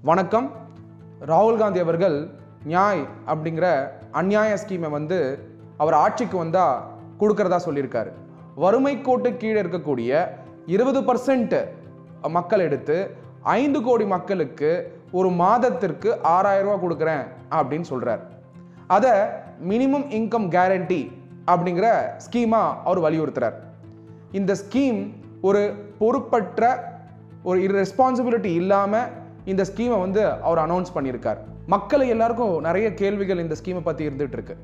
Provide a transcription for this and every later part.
வணக்கம். ராகுல் காந்தி அவர்கள் நியாய் அப்படிங்கிற அந்நியாய ஸ்கீமை அவர் ஆட்சிக்கு வந்தால் கொடுக்கறதா சொல்லியிருக்காரு. வறுமை கோட்டு கீழே இருக்கக்கூடிய 20% மக்கள் எடுத்து 5 கோடி மக்களுக்கு ஒரு மாதத்திற்கு 6000 ரூபா கொடுக்குறேன் அப்படின்னு சொல்கிறார். அதை மினிமம் இன்கம் கேரண்டி அப்படிங்கிற ஸ்கீமாக அவர் வலியுறுத்துறார். இந்த ஸ்கீம் ஒரு பொறுப்பற்ற ஒரு இர்ரெஸ்பான்சிபிலிட்டி இல்லாமல் இந்த ஸ்கீமை அவர் அனௌன்ஸ் பண்ணியிருக்கார். மக்கள் எல்லாருக்கும் நிறைய கேள்விகள் இந்த ஸ்கீமை பற்றி இருந்துகிட்டு இருக்கு.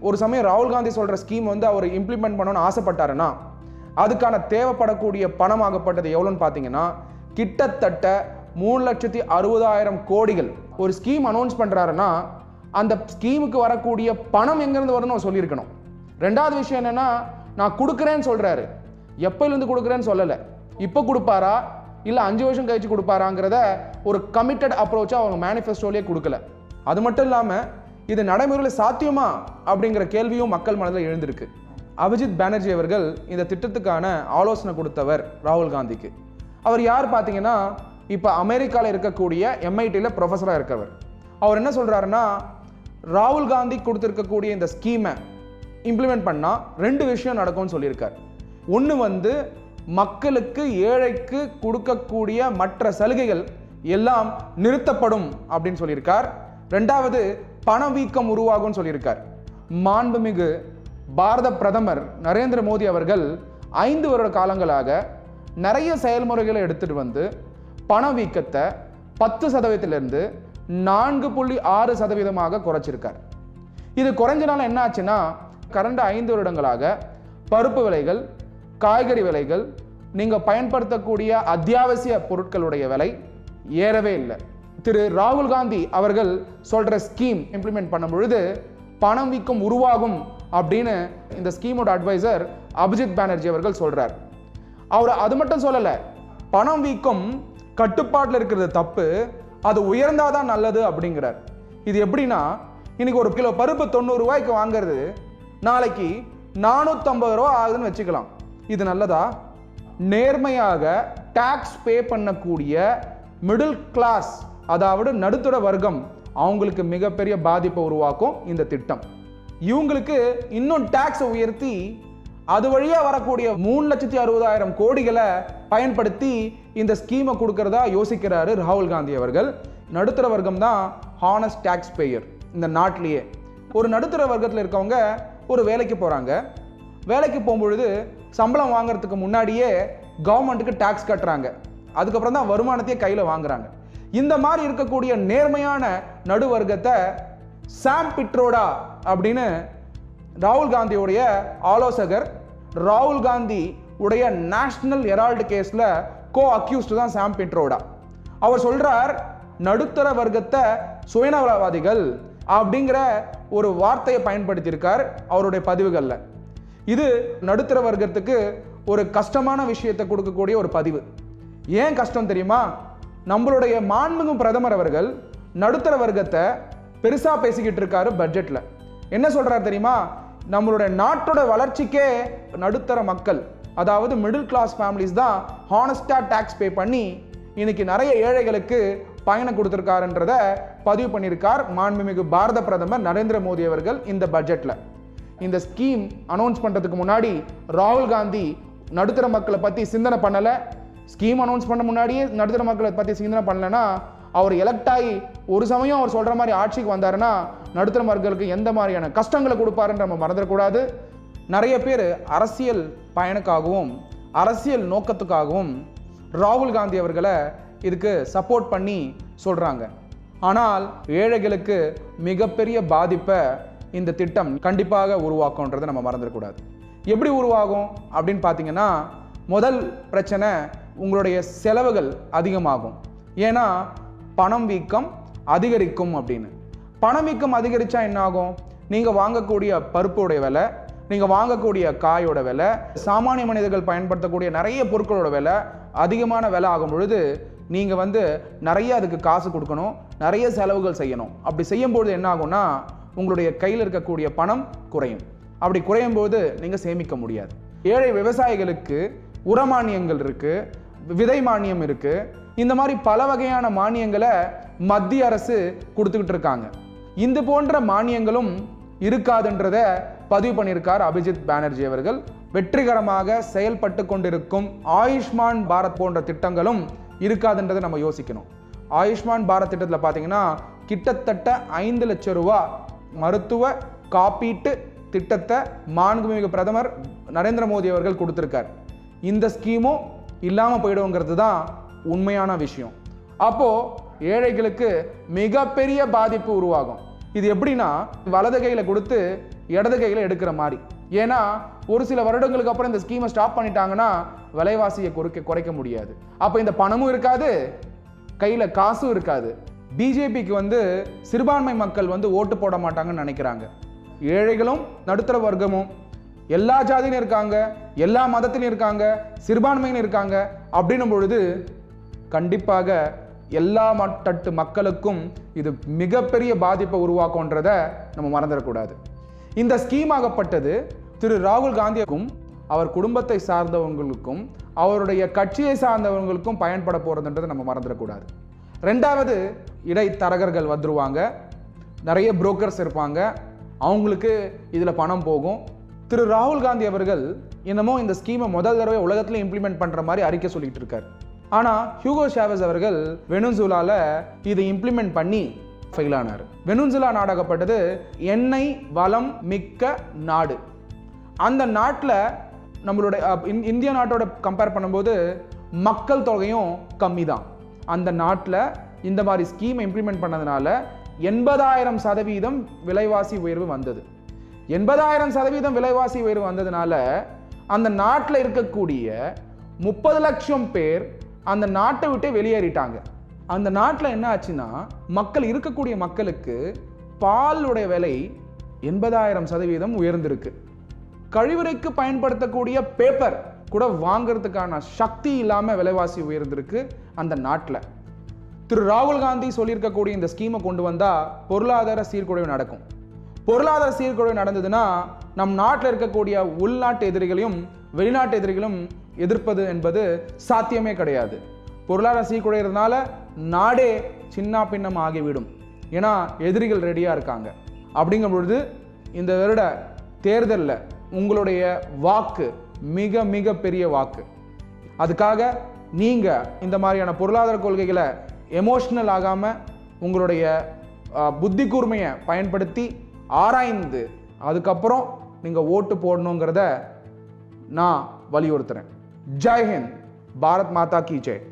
ஒரு சமயம் ராகுல் காந்தி சொல்கிற ஸ்கீம் அவர் இம்ப்ளிமெண்ட் பண்ணணும்னு ஆசைப்பட்டாருன்னா அதுக்கான தேவைப்படக்கூடிய பணமாகப்பட்டது எவ்வளோன்னு பார்த்தீங்கன்னா கிட்டத்தட்ட 3,60,000 கோடிகள். ஒரு ஸ்கீம் அனௌன்ஸ் பண்ணுறாருன்னா அந்த ஸ்கீமுக்கு வரக்கூடிய பணம் எங்கேருந்து வரணும் சொல்லியிருக்கணும். ரெண்டாவது விஷயம் என்னென்னா, நான் கொடுக்குறேன்னு சொல்கிறாரு, எப்போலேருந்து கொடுக்குறேன்னு சொல்லலை. இப்போ கொடுப்பாரா இல்லை 5 வருஷம் கழிச்சு கொடுப்பாராங்கிறத ஒரு கமிட்டட் அப்ரோச்சாக அவங்க மேனிஃபெஸ்டோலேயே கொடுக்கல. அது மட்டும் இல்லாமல் இது நடைமுறையில் சாத்தியமா அப்படிங்கிற கேள்வியும் மக்கள் மனதில் எழுந்திருக்கு. அபிஜித் பானர்ஜி அவர்கள் இந்த திட்டத்துக்கான ஆலோசனை கொடுத்தவர் ராகுல் காந்திக்கு. அவர் யார் பார்த்தீங்கன்னா, இப்போ அமெரிக்காவில் இருக்கக்கூடிய MITயில் ப்ரொஃபஸராக இருக்கவர். அவர் என்ன சொல்கிறாருன்னா, ராகுல் காந்தி கொடுத்துருக்கக்கூடிய இந்த ஸ்கீமை இம்ப்ளிமெண்ட் பண்ணால் 2 விஷயம் நடக்கும்னு சொல்லியிருக்கார். ஒன்று மக்களுக்கு ஏழைக்கு கொடுக்கக்கூடிய மற்ற சலுகைகள் எல்லாம் நிறுத்தப்படும் அப்படின்னு சொல்லியிருக்கார். ரெண்டாவது பணவீக்கம் உருவாகும் சொல்லியிருக்கார். மாண்புமிகு பாரத பிரதமர் நரேந்திர மோடி அவர்கள் 5 வருட காலங்களாக நிறைய செயல்முறைகளை எடுத்துட்டு பணவீக்கத்தை 10% 4.6% குறைச்சிருக்கார். இது குறைஞ்சனால என்ன ஆச்சுன்னா, கடந்த 5 வருடங்களாக பருப்பு விலைகள், காய்கறி விலைகள், நீங்கள் பயன்படுத்தக்கூடிய அத்தியாவசிய பொருட்களுடைய விலை ஏறவே இல்லை. திரு ராகுல் காந்தி அவர்கள் சொல்கிற ஸ்கீம் இம்ப்ளிமெண்ட் பண்ணும் பொழுது பணம் வீக்கம் உருவாகும் அப்படின்னு இந்த ஸ்கீமோட அட்வைசர் அபிஜித் பானர்ஜி அவர்கள் சொல்கிறார். அவர் அது மட்டும் சொல்லலை, பணம் வீக்கம் கட்டுப்பாட்டில் இருக்கிறது தப்பு, அது உயர்ந்தாதான் நல்லது அப்படிங்கிறார். இது எப்படின்னா, இன்னைக்கு ஒரு கிலோ பருப்பு 90 ரூபாய்க்கு வாங்கிறது நாளைக்கு 450 ரூபா ஆகுதுன்னு வச்சுக்கலாம். இது நல்லதா? நேர்மையாக டாக்ஸ் பே பண்ணக்கூடிய மிடில் கிளாஸ், அதாவது நடுத்தர வர்க்கம், அவங்களுக்கு மிகப்பெரிய பாதிப்பை உருவாக்கும் இந்த திட்டம். இவங்களுக்கு இன்னும் டாக்ஸை உயர்த்தி அது வழியாக வரக்கூடிய 3,60,000 கோடிகளை பயன்படுத்தி இந்த ஸ்கீமை கொடுக்கறதா யோசிக்கிறாரு ராகுல் காந்தி அவர்கள். நடுத்தர வர்க்கம் தான் ஹானஸ்ட் டாக்ஸ் பேயர் இந்த நாட்டிலேயே. ஒரு நடுத்தர வர்க்கத்தில் இருக்கவங்க ஒரு வேலைக்கு போகிறாங்க. வேலைக்கு போகும்பொழுது சம்பளம் வாங்குறதுக்கு முன்னாடியே கவர்மெண்ட்டுக்கு டாக்ஸ் கட்டுறாங்க. அதுக்கப்புறம் தான் வருமானத்தையே கையில் வாங்குறாங்க. இந்த மாதிரி இருக்கக்கூடிய நேர்மையான நடுவர்க்கத்தை சாம் பிட்ரோடா அப்படின்னு ராகுல் காந்தியுடைய ஆலோசகர், ராகுல் காந்தி உடைய நேஷனல் ஹெரால்டு கேஸில் கோ அக்யூஸ்டு தான் சாம் பிட்ரோடா. அவர் சொல்றார், நடுத்தர வர்க்கத்தை சுயநலவாதிகள் அப்படிங்கிற ஒரு வார்த்தையை பயன்படுத்தியிருக்கார் அவருடைய பதிவுகளில். இது நடுத்தர வர்க்கத்துக்கு ஒரு கஷ்டமான விஷயத்தை கொடுக்கக்கூடிய ஒரு பதிவு. ஏன் கஷ்டம் தெரியுமா? நம்மளுடைய மாண்புமிகு பிரதமர் அவர்கள் நடுத்தர வர்க்கத்தை பெருசா பேசிக்கிட்டு இருக்காரு பட்ஜெட்ல. என்ன சொல்றாரு தெரியுமா? நம்மளுடைய நாட்டோட வளர்ச்சிக்கே நடுத்தர மக்கள், அதாவது மிடில் கிளாஸ் ஃபேமிலிஸ் தான் ஹானஸ்டா டாக்ஸ் பே பண்ணி இன்னைக்கு நிறைய ஏழைகளுக்கு பயணம் கொடுத்திருக்காருன்றத பதிவு பண்ணியிருக்கார் மாண்புமிகு பாரத பிரதமர் நரேந்திர மோடி அவர்கள் இந்த பட்ஜெட்ல. இந்த ஸ்கீம் அனௌன்ஸ் பண்ணுறதுக்கு முன்னாடி ராகுல் காந்தி நடுத்தர மக்களை பற்றி சிந்தனை பண்ணலை. ஸ்கீம் அனௌன்ஸ் பண்ண முன்னாடியே நடுத்தர மக்களை பற்றி சிந்தனை பண்ணலைன்னா அவர் எலெக்ட் ஆகி ஒரு சமயம் அவர் சொல்கிற மாதிரி ஆட்சிக்கு வந்தாருன்னா நடுத்தர மக்களுக்கு எந்த மாதிரியான கஷ்டங்களை கொடுப்பாருன்னு நம்ம மறந்துடக்கூடாது. நிறைய பேர் அரசியல் பயனுக்காகவும் அரசியல் நோக்கத்துக்காகவும் ராகுல் காந்தி அவர்களை இதுக்கு சப்போர்ட் பண்ணி சொல்கிறாங்க. ஆனால் ஏழைகளுக்கு மிகப்பெரிய பாதிப்பை இந்த திட்டம் கண்டிப்பாக உருவாக்கும்ன்றதை நம்ம மறந்துடக்கூடாது. எப்படி உருவாகும் அப்படின்னு பார்த்தீங்கன்னா, முதல் பிரச்சனை உங்களுடைய செலவுகள் அதிகமாகும். ஏன்னா பணம் வீக்கம் அதிகரிக்கும் அப்படின்னு. பணவீக்கம் அதிகரித்தா என்ன ஆகும்? நீங்கள் வாங்கக்கூடிய பருப்புடைய விலை, நீங்கள் வாங்கக்கூடிய காயோட விலை, சாமானிய மனிதர்கள் பயன்படுத்தக்கூடிய நிறைய பொருட்களோட விலை அதிகமான விலை ஆகும் பொழுது நீங்கள் நிறைய அதுக்கு காசு கொடுக்கணும், நிறைய செலவுகள் செய்யணும். அப்படி செய்யும்போது என்ன ஆகும்னா, உங்களுடைய கையில் இருக்கக்கூடிய பணம் குறையும். அப்படி குறையும் போது நீங்கள் சேமிக்க முடியாது. ஏழை விவசாயிகளுக்கு உரமானியங்கள் இருக்குது, விதை மானியம் இருக்குது. இந்த மாதிரி பல வகையான மானியங்களை மத்திய அரசு கொடுத்துக்கிட்டு இருக்காங்க. இந்த போன்ற மானியங்களும் இருக்காதுன்றத பதிவு பண்ணியிருக்கார் அபிஜித் பானர்ஜி அவர்கள். வெற்றிகரமாக செயல்பட்டு கொண்டிருக்கும் ஆயுஷ்மான் பாரத் போன்ற திட்டங்களும் இருக்காதுன்றதை நம்ம யோசிக்கணும். ஆயுஷ்மான் பாரத் திட்டத்தில் பார்த்தீங்கன்னா கிட்டத்தட்ட 5 லட்சம் ரூபா மருத்துவ காப்பீட்டு திட்டத்தை மாண்புமிகு பிரதமர் நரேந்திர மோடி அவர்கள் கொடுத்திருக்கார். இந்த ஸ்கீமும் இல்லாமல் போயிடுங்கிறது தான் உண்மையான விஷயம். அப்போ ஏழைகளுக்கு மிகப்பெரிய பாதிப்பு உருவாகும். இது எப்படின்னா வலது கையில் கொடுத்து இடது கையில் எடுக்கிற மாதிரி. ஏன்னா ஒரு சில வருடங்களுக்கு அப்புறம் இந்த ஸ்கீமை ஸ்டாப் பண்ணிட்டாங்கன்னா விலைவாசியை குறைக்க முடியாது. அப்போ இந்த பணமும் இருக்காது, கையில் காசும் இருக்காது. பிஜேபிக்கு சிறுபான்மை மக்கள் ஓட்டு போட மாட்டாங்கன்னு நினைக்கிறாங்க. ஏழைகளும் நடுத்தர வர்க்கமும் எல்லா ஜாதியிலும் இருக்காங்க, எல்லா மதத்திலும் இருக்காங்க, சிறுபான்மையிலும் இருக்காங்க. அப்படின்னும் பொழுது கண்டிப்பாக எல்லா தட்டு மக்களுக்கும் இது மிகப்பெரிய பாதிப்பை உருவாக்கும்ன்றதை நம்ம மறந்துடக்கூடாது. இந்த ஸ்கீம் ஆகப்பட்டது திரு ராகுல் காந்திக்கும் அவர் குடும்பத்தை சார்ந்தவங்களுக்கும் அவருடைய கட்சியை சார்ந்தவங்களுக்கும் பயன்பட போறதுன்றதை நம்ம மறந்துடக்கூடாது. ரெண்டாவது, இடைத்தரகர்கள் வந்துருவாங்க, நிறைய புரோக்கர்ஸ் இருப்பாங்க, அவங்களுக்கு இதில் பணம் போகும். திரு ராகுல் காந்தி அவர்கள் என்னமோ இந்த ஸ்கீமை முதல் தடவை உலகத்தில் இம்ப்ளிமெண்ட் பண்ணுற மாதிரி அறிக்கை சொல்லிட்டு இருக்காரு. ஆனால் ஹியூகோ ஷாவேஸ் அவர்கள் வெனிசுலால இதை இம்ப்ளிமெண்ட் பண்ணி ஃபெயில் ஆனார். வெனிசுலா நாடாகப்பட்டது எண்ணெய் வளம் மிக்க நாடு. அந்த நாட்டில் நம்மளுடைய இந்திய நாட்டோட கம்பேர் பண்ணும்போது மக்கள் தொகையும் கம்மி தான். அந்த நாட்டில் இந்த மாதிரி ஸ்கீம் இம்ப்ளிமெண்ட் பண்ணதுனால 80,000% விலைவாசி உயர்வு வந்தது. 80,000% விலைவாசி உயர்வு வந்ததுனால அந்த நாட்டில் இருக்கக்கூடிய 30 லட்சம் பேர் அந்த நாட்டை விட்டு வெளியேறிட்டாங்க. அந்த நாட்டில் என்ன ஆச்சுன்னா இருக்கக்கூடிய மக்களுக்கு பாலுடைய விலை 80,000% உயர்ந்திருக்கு. கழிவுறைக்கு பயன்படுத்தக்கூடிய பேப்பர் கூட வாங்கிறதுக்கான சக்தி இல்லாமல் விலைவாசி உயர்ந்திருக்கு அந்த நாட்டில். திரு ராகுல் காந்தி சொல்லியிருக்கக்கூடிய இந்த ஸ்கீமை கொண்டு வந்தால் பொருளாதார சீர்குலைவு நடக்கும். பொருளாதார சீர்குலைவு நடந்ததுன்னா நம் நாட்டில் இருக்கக்கூடிய உள்நாட்டு எதிரிகளையும் வெளிநாட்டு எதிரிகளும் எதிர்ப்பது என்பது சாத்தியமே கிடையாது. பொருளாதார சீர்குலைகிறதுனால நாடே சின்ன பின்னம் ஆகிவிடும். ஏன்னா எதிரிகள் ரெடியாக இருக்காங்க. அப்படிங்கும் பொழுது இந்த வருட தேர்தலில் உங்களுடைய வாக்கு மிக மிக பெரிய வாக்கு. அதுக்காக நீங்கள் இந்த மாதிரியான பொருளாதார கொள்கைகளை எமோஷனல் ஆகாமல் உங்களுடைய புத்தி கூர்மையை பயன்படுத்தி ஆராய்ந்து அதுக்கப்புறம் நீங்கள் ஓட்டு போடணுங்கிறத நான் வலியுறுத்துறேன். ஜெய் ஹிந்த், பாரத் மாதா கி ஜெய்.